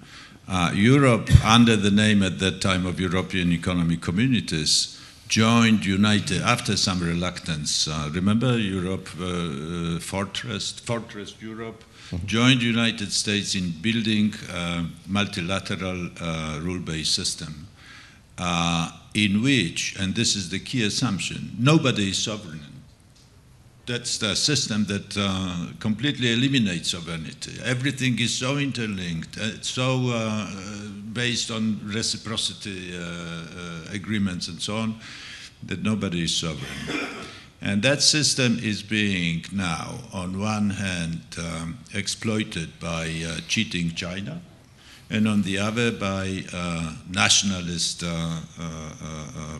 Speaker 4: Europe, under the name at that time of European Economic Communities, joined united after some reluctance. Remember Europe, Fortress Europe, joined United States in building a multilateral rule-based system in which, and this is the key assumption, nobody is sovereign. That's the system that completely eliminates sovereignty. Everything is so interlinked, so based on reciprocity agreements and so on, that nobody is sovereign. And that system is being now, on one hand, exploited by cheating China, and on the other by nationalist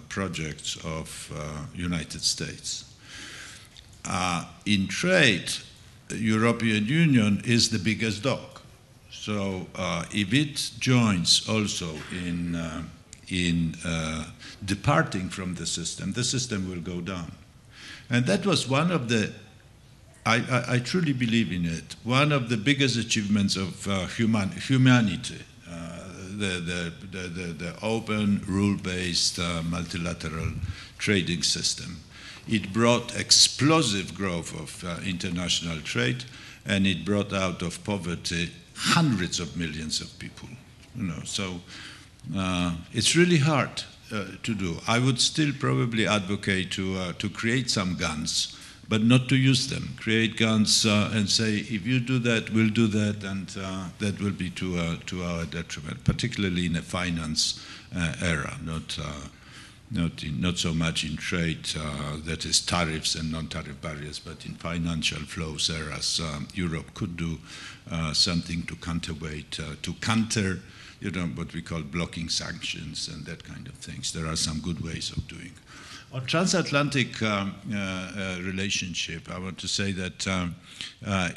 Speaker 4: projects of United States. In trade, the European Union is the biggest dog. So if it joins also in departing from the system will go down. And that was one of the, I truly believe in it, one of the biggest achievements of humanity, the open, rule-based, multilateral trading system. It brought explosive growth of international trade, and it brought out of poverty hundreds of millions of people. So it's really hard to do. I would still probably advocate to create some guns, but not to use them. Create guns and say, if you do that, we'll do that, and that will be to our detriment, particularly in a finance era, not so much in trade, that is tariffs and non-tariff barriers, but in financial flows, whereas Europe could do something to counterweight, to counter, what we call blocking sanctions and that kind of things. There are some good ways of doing. On transatlantic relationship, I want to say that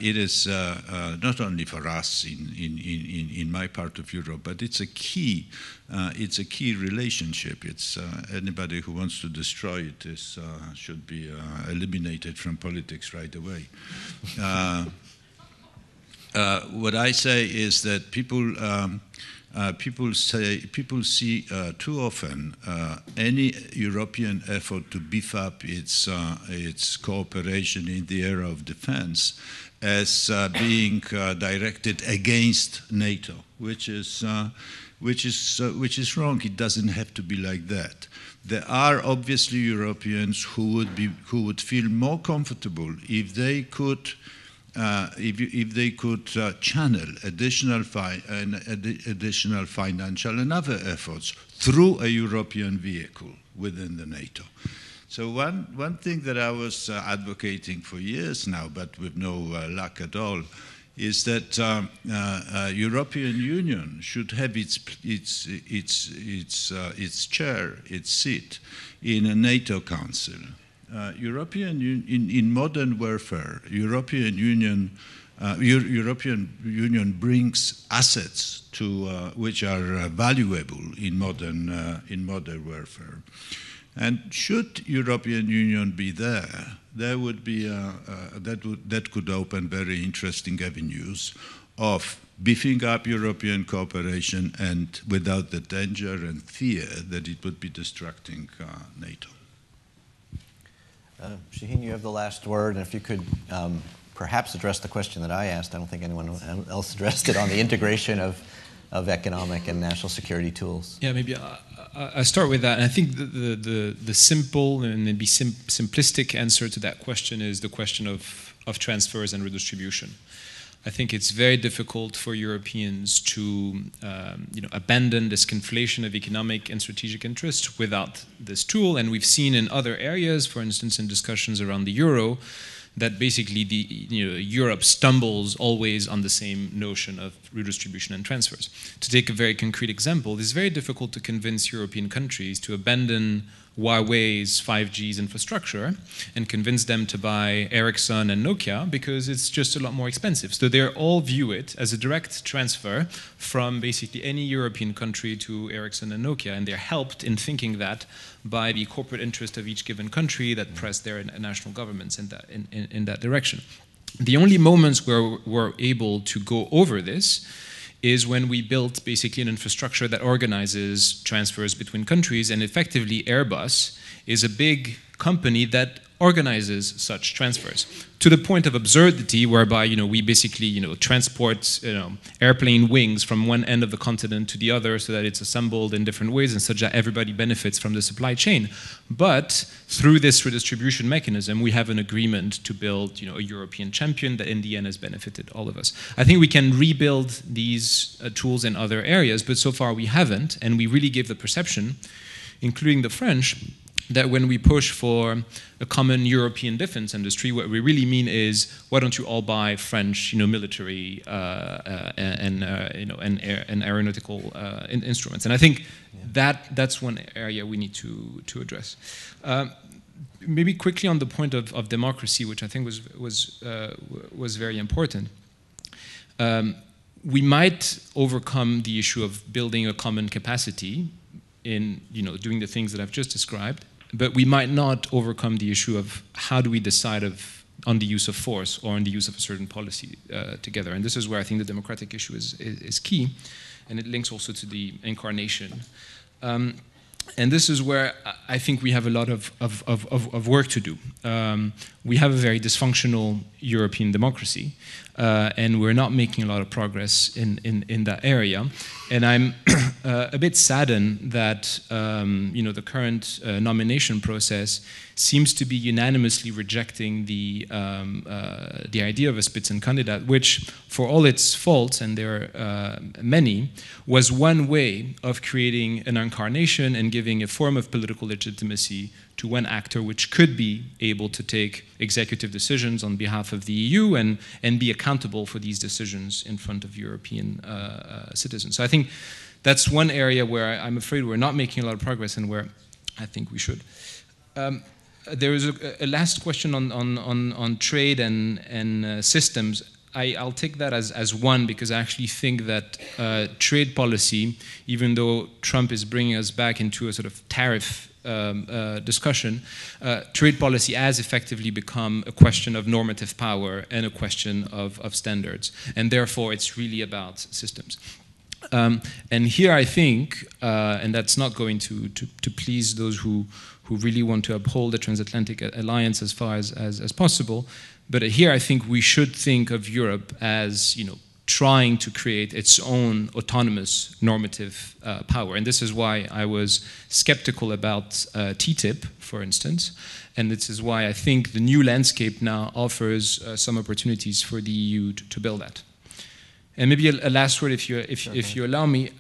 Speaker 4: it is not only for us in my part of Europe, but it's a key relationship. It's anybody who wants to destroy it should be eliminated from politics right away. What I say is that people see too often any European effort to beef up its cooperation in the area of defense as being directed against NATO, which is wrong. It doesn't have to be like that. There are obviously Europeans who would feel more comfortable if they could. If they could channel additional financial and other efforts through a European vehicle within the NATO. So one thing that I was advocating for years now, but with no luck at all, is that European Union should have its chair, its seat in a NATO council. In modern warfare, European Union brings assets to which are valuable in modern warfare. And should European Union be there, there would be that could open very interesting avenues of beefing up European cooperation, and without the danger and fear that it would be distracting NATO.
Speaker 1: Shahin, you have the last word, and if you could perhaps address the question that I asked. I don't think anyone else addressed it on the integration of economic and national security tools.
Speaker 5: Yeah, maybe I start with that. And I think the simple and maybe simplistic answer to that question is the question of transfers and redistribution. I think it's very difficult for Europeans to abandon this conflation of economic and strategic interests without this tool. And we've seen in other areas, for instance, in discussions around the euro, that basically Europe stumbles always on the same notion of redistribution and transfers. To take a very concrete example, it's very difficult to convince European countries to abandon Huawei's 5G's infrastructure and convince them to buy Ericsson and Nokia because it's just a lot more expensive. So they all view it as a direct transfer from basically any European country to Ericsson and Nokia, and they're helped in thinking that by the corporate interest of each given country that press their national governments in that direction. The only moments where we're able to go over this is when we built basically an infrastructure that organizes transfers between countries, and effectively Airbus is a big company that organizes such transfers to the point of absurdity whereby we basically transport airplane wings from one end of the continent to the other so that it's assembled in different ways and such that everybody benefits from the supply chain. But through this redistribution mechanism, we have an agreement to build a European champion that in the end has benefited all of us. I think we can rebuild these tools in other areas, but so far we haven't, and we really give the perception, including the French, that when we push for a common European defense industry, what we really mean is, why don't you all buy French, military and aeronautical instruments? And I think that's one area we need to address. Maybe quickly on the point of democracy, which I think was very important. We might overcome the issue of building a common capacity in doing the things that I've just described, but we might not overcome the issue of how do we decide on the use of force or on the use of a certain policy together. And this is where I think the democratic issue is key, and it links also to the incarnation. And this is where I think we have a lot of work to do. We have a very dysfunctional European democracy, and we're not making a lot of progress in that area. And I'm a bit saddened that the current nomination process seems to be unanimously rejecting the idea of a Spitzenkandidat, which, for all its faults, and there are many, was one way of creating an incarnation and giving a form of political legitimacy to one actor which could be able to take executive decisions on behalf of the EU and be accountable for these decisions in front of European citizens. So I think that's one area where I'm afraid we're not making a lot of progress and where I think we should. There is a last question on trade and systems. I'll take that as one, because I actually think that trade policy, even though Trump is bringing us back into a sort of tariff discussion, trade policy has effectively become a question of normative power and a question of standards. And therefore, it's really about systems. And here I think, and that's not going to please those who really want to uphold the transatlantic alliance as far as possible, but here I think we should think of Europe as, trying to create its own autonomous normative power. And this is why I was skeptical about TTIP, for instance. And this is why I think the new landscape now offers some opportunities for the EU to build that. And maybe a last word, if you allow me.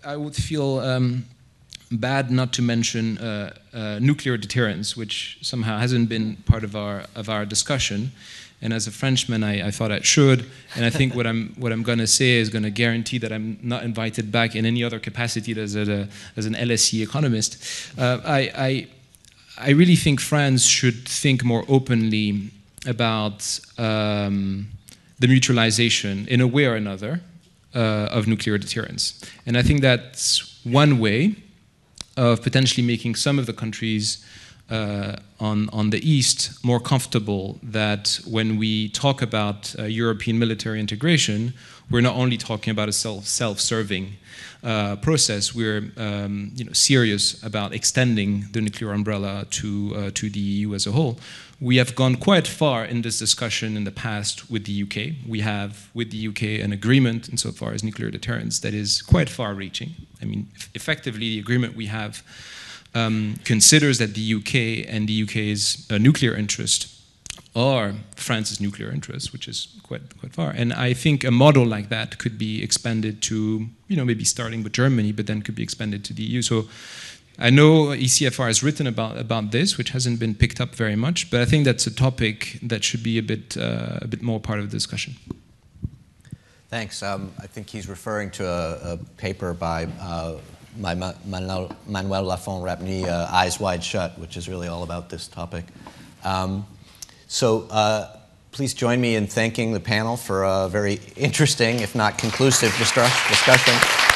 Speaker 5: I would feel bad not to mention nuclear deterrence, which somehow hasn't been part of our discussion. And as a Frenchman, I thought I should. And I think what I'm going to say is going to guarantee that I'm not invited back in any other capacity as an LSE economist. I really think France should think more openly about the mutualization, in a way or another, of nuclear deterrence. And I think that's one way of potentially making some of the countries on the East more comfortable that when we talk about European military integration, we're not only talking about a self-serving process, we're serious about extending the nuclear umbrella to the EU as a whole. We have gone quite far in this discussion in the past with the UK. We have with the UK an agreement insofar as nuclear deterrence that is quite far-reaching. I mean, effectively, the agreement we have considers that the UK and the UK's nuclear interest are France's nuclear interest, which is quite far. And I think a model like that could be expanded to, maybe starting with Germany, but then could be expanded to the EU. So I know ECFR has written about this, which hasn't been picked up very much, but I think that's a topic that should be a bit more part of the discussion.
Speaker 1: Thanks. I think he's referring to a paper by Manuel Lafont-Rapney, Eyes Wide Shut, which is really all about this topic. So please join me in thanking the panel for a very interesting, if not conclusive, discussion.